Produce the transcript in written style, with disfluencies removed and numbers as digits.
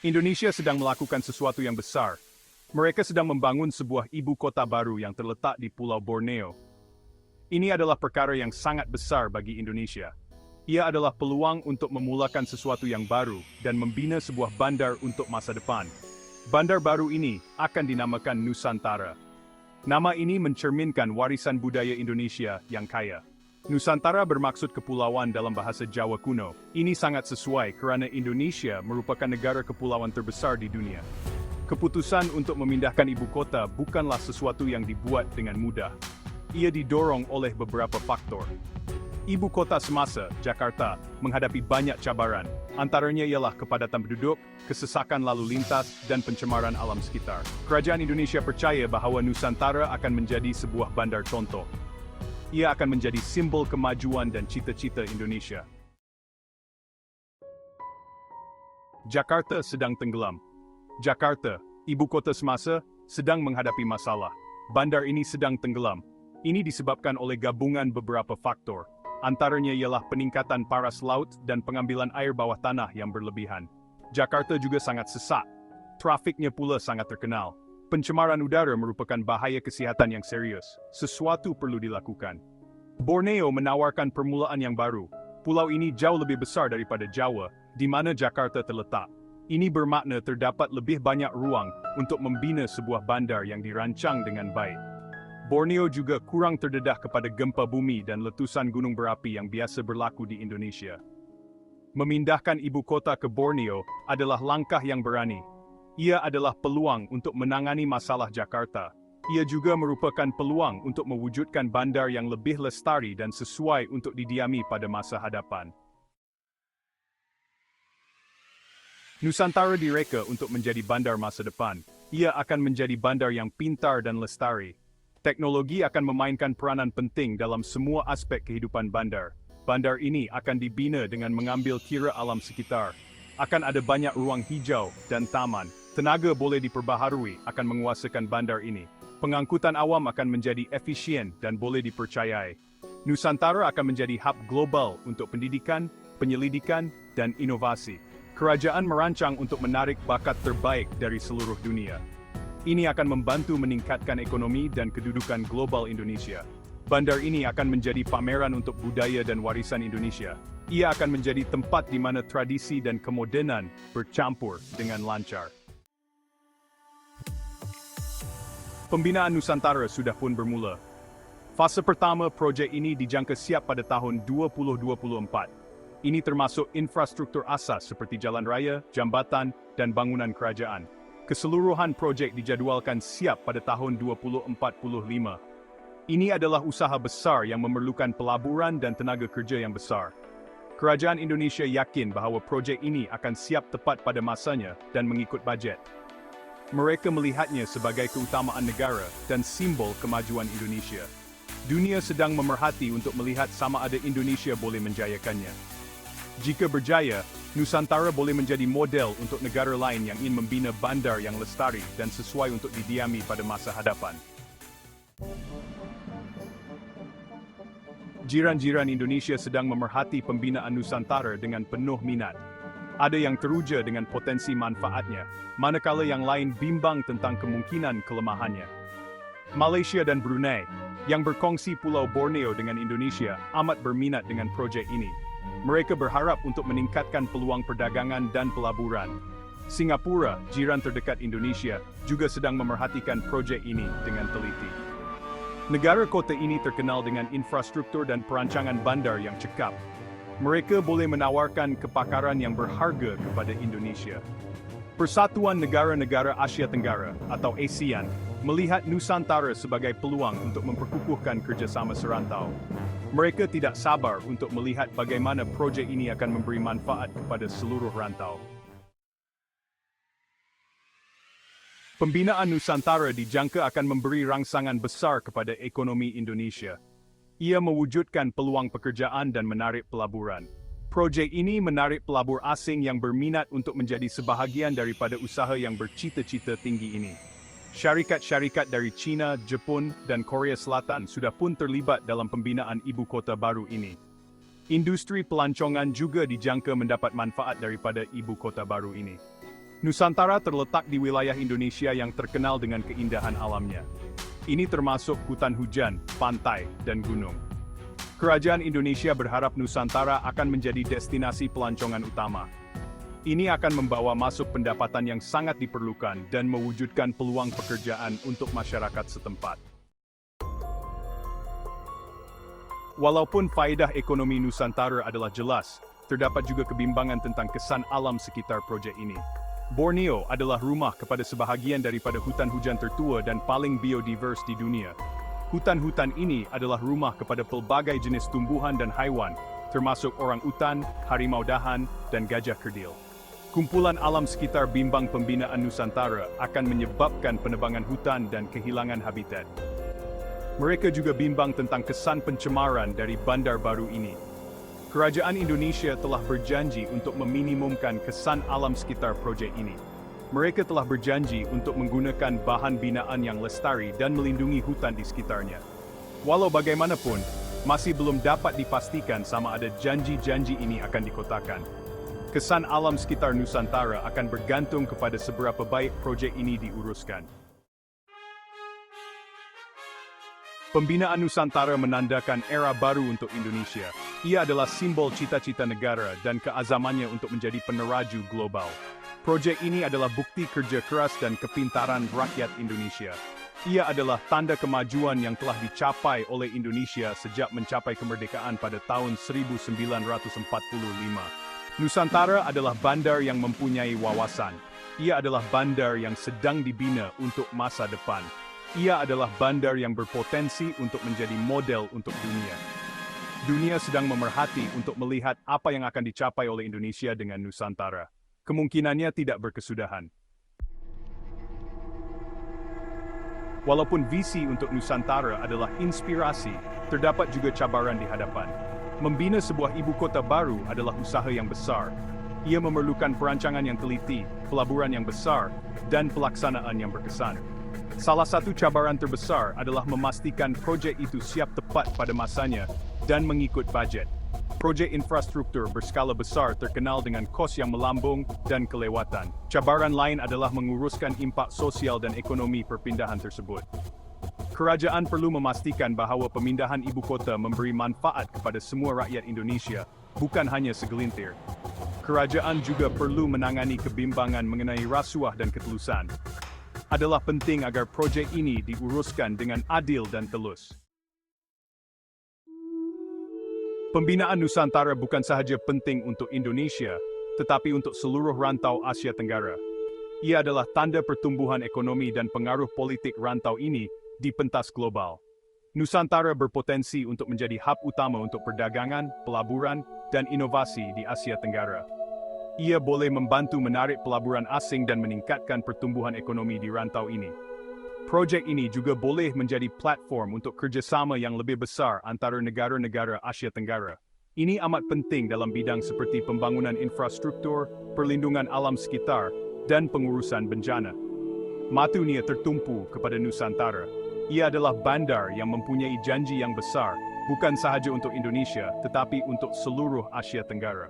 Indonesia sedang melakukan sesuatu yang besar. Mereka sedang membangun sebuah ibu kota baru yang terletak di Pulau Borneo. Ini adalah perkara yang sangat besar bagi Indonesia. Ia adalah peluang untuk memulakan sesuatu yang baru dan membina sebuah bandar untuk masa depan. Bandar baru ini akan dinamakan Nusantara. Nama ini mencerminkan warisan budaya Indonesia yang kaya. Nusantara bermaksud kepulauan dalam bahasa Jawa kuno. Ini sangat sesuai karena Indonesia merupakan negara kepulauan terbesar di dunia. Keputusan untuk memindahkan ibu kota bukanlah sesuatu yang dibuat dengan mudah. Ia didorong oleh beberapa faktor. Ibu kota semasa, Jakarta, menghadapi banyak cabaran. Antaranya ialah kepadatan penduduk, kesesakan lalu lintas, dan pencemaran alam sekitar. Kerajaan Indonesia percaya bahawa Nusantara akan menjadi sebuah bandar contoh. Ia akan menjadi simbol kemajuan dan cita-cita Indonesia. Jakarta sedang tenggelam. Jakarta, ibu kota semasa, sedang menghadapi masalah. Bandar ini sedang tenggelam. Ini disebabkan oleh gabungan beberapa faktor. Antaranya ialah peningkatan paras laut dan pengambilan air bawah tanah yang berlebihan. Jakarta juga sangat sesak. Trafiknya pula sangat terkenal. Pencemaran udara merupakan bahaya kesihatan yang serius. Sesuatu perlu dilakukan. Borneo menawarkan permulaan yang baru. Pulau ini jauh lebih besar daripada Jawa, di mana Jakarta terletak. Ini bermakna terdapat lebih banyak ruang untuk membina sebuah bandar yang dirancang dengan baik. Borneo juga kurang terdedah kepada gempa bumi dan letusan gunung berapi yang biasa berlaku di Indonesia. Memindahkan ibu kota ke Borneo adalah langkah yang berani. Ia adalah peluang untuk menangani masalah Jakarta. Ia juga merupakan peluang untuk mewujudkan bandar yang lebih lestari dan sesuai untuk didiami pada masa hadapan. Nusantara direka untuk menjadi bandar masa depan. Ia akan menjadi bandar yang pintar dan lestari. Teknologi akan memainkan peranan penting dalam semua aspek kehidupan bandar. Bandar ini akan dibina dengan mengambil kira alam sekitar. Akan ada banyak ruang hijau dan taman. Tenaga boleh diperbaharui akan menguasakan bandar ini. Pengangkutan awam akan menjadi efisien dan boleh dipercayai. Nusantara akan menjadi hub global untuk pendidikan, penyelidikan, dan inovasi. Kerajaan merancang untuk menarik bakat terbaik dari seluruh dunia. Ini akan membantu meningkatkan ekonomi dan kedudukan global Indonesia. Bandar ini akan menjadi pameran untuk budaya dan warisan Indonesia. Ia akan menjadi tempat di mana tradisi dan kemodenan bercampur dengan lancar. Pembinaan Nusantara sudah pun bermula. Fase pertama projek ini dijangka siap pada tahun 2024. Ini termasuk infrastruktur asas seperti jalan raya, jambatan, dan bangunan kerajaan. Keseluruhan projek dijadualkan siap pada tahun 2045. Ini adalah usaha besar yang memerlukan pelaburan dan tenaga kerja yang besar. Kerajaan Indonesia yakin bahawa projek ini akan siap tepat pada masanya dan mengikut bajet. Mereka melihatnya sebagai keutamaan negara dan simbol kemajuan Indonesia. Dunia sedang memerhati untuk melihat sama ada Indonesia boleh menjayakannya. Jika berjaya, Nusantara boleh menjadi model untuk negara lain yang ingin membina bandar yang lestari dan sesuai untuk didiami pada masa hadapan. Jiran-jiran Indonesia sedang memerhati pembinaan Nusantara dengan penuh minat. Ada yang teruja dengan potensi manfaatnya, manakala yang lain bimbang tentang kemungkinan kelemahannya. Malaysia dan Brunei, yang berkongsi Pulau Borneo dengan Indonesia, amat berminat dengan projek ini. Mereka berharap untuk meningkatkan peluang perdagangan dan pelaburan. Singapura, jiran terdekat Indonesia, juga sedang memerhatikan projek ini dengan teliti. Negara kota ini terkenal dengan infrastruktur dan perancangan bandar yang cekap. Mereka boleh menawarkan kepakaran yang berharga kepada Indonesia. Persatuan Negara-Negara Asia Tenggara atau ASEAN melihat Nusantara sebagai peluang untuk memperkukuhkan kerjasama serantau. Mereka tidak sabar untuk melihat bagaimana projek ini akan memberi manfaat kepada seluruh rantau. Pembinaan Nusantara dijangka akan memberi rangsangan besar kepada ekonomi Indonesia. Ia mewujudkan peluang pekerjaan dan menarik pelaburan. Projek ini menarik pelabur asing yang berminat untuk menjadi sebahagian daripada usaha yang bercita-cita tinggi ini. Syarikat-syarikat dari China, Jepun, dan Korea Selatan sudah pun terlibat dalam pembinaan ibu kota baru ini. Industri pelancongan juga dijangka mendapat manfaat daripada ibu kota baru ini. Nusantara terletak di wilayah Indonesia yang terkenal dengan keindahan alamnya. Ini termasuk hutan hujan, pantai, dan gunung. Kerajaan Indonesia berharap Nusantara akan menjadi destinasi pelancongan utama. Ini akan membawa masuk pendapatan yang sangat diperlukan dan mewujudkan peluang pekerjaan untuk masyarakat setempat. Walaupun faedah ekonomi Nusantara adalah jelas, terdapat juga kebimbangan tentang kesan alam sekitar proyek ini. Borneo adalah rumah kepada sebahagian daripada hutan hujan tertua dan paling biodiverse di dunia. Hutan-hutan ini adalah rumah kepada pelbagai jenis tumbuhan dan haiwan, termasuk orang-utan, harimau dahan, dan gajah kerdil. Kumpulan alam sekitar bimbang pembinaan Nusantara akan menyebabkan penebangan hutan dan kehilangan habitat. Mereka juga bimbang tentang kesan pencemaran dari bandar baru ini. Kerajaan Indonesia telah berjanji untuk meminimumkan kesan alam sekitar proyek ini. Mereka telah berjanji untuk menggunakan bahan binaan yang lestari dan melindungi hutan di sekitarnya. Walau bagaimanapun, masih belum dapat dipastikan sama ada janji-janji ini akan dikotakan. Kesan alam sekitar Nusantara akan bergantung kepada seberapa baik proyek ini diuruskan. Pembinaan Nusantara menandakan era baru untuk Indonesia. Ia adalah simbol cita-cita negara dan keazamannya untuk menjadi peneraju global. Proyek ini adalah bukti kerja keras dan kepintaran rakyat Indonesia. Ia adalah tanda kemajuan yang telah dicapai oleh Indonesia sejak mencapai kemerdekaan pada tahun 1945. Nusantara adalah bandar yang mempunyai wawasan. Ia adalah bandar yang sedang dibina untuk masa depan. Ia adalah bandar yang berpotensi untuk menjadi model untuk dunia. Dunia sedang memerhati untuk melihat apa yang akan dicapai oleh Indonesia dengan Nusantara. Kemungkinannya tidak berkesudahan. Walaupun visi untuk Nusantara adalah inspirasi, terdapat juga cabaran di hadapan. Membina sebuah ibu kota baru adalah usaha yang besar. Ia memerlukan perancangan yang teliti, pelaburan yang besar, dan pelaksanaan yang berkesan. Salah satu cabaran terbesar adalah memastikan proyek itu siap tepat pada masanya dan mengikut budget. Proyek infrastruktur berskala besar terkenal dengan kos yang melambung dan kelewatan. Cabaran lain adalah menguruskan impak sosial dan ekonomi perpindahan tersebut. Kerajaan perlu memastikan bahawa pemindahan ibu kota memberi manfaat kepada semua rakyat Indonesia, bukan hanya segelintir. Kerajaan juga perlu menangani kebimbangan mengenai rasuah dan ketulusan. Adalah penting agar proyek ini diuruskan dengan adil dan telus. Pembinaan Nusantara bukan sahaja penting untuk Indonesia, tetapi untuk seluruh rantau Asia Tenggara. Ia adalah tanda pertumbuhan ekonomi dan pengaruh politik rantau ini di pentas global. Nusantara berpotensi untuk menjadi hub utama untuk perdagangan, pelaburan, dan inovasi di Asia Tenggara. Ia boleh membantu menarik pelaburan asing dan meningkatkan pertumbuhan ekonomi di rantau ini. Proyek ini juga boleh menjadi platform untuk kerjasama yang lebih besar antara negara-negara Asia Tenggara. Ini amat penting dalam bidang seperti pembangunan infrastruktur, perlindungan alam sekitar, dan pengurusan bencana. Matunya tertumpu kepada Nusantara. Ia adalah bandar yang mempunyai janji yang besar, bukan sahaja untuk Indonesia, tetapi untuk seluruh Asia Tenggara.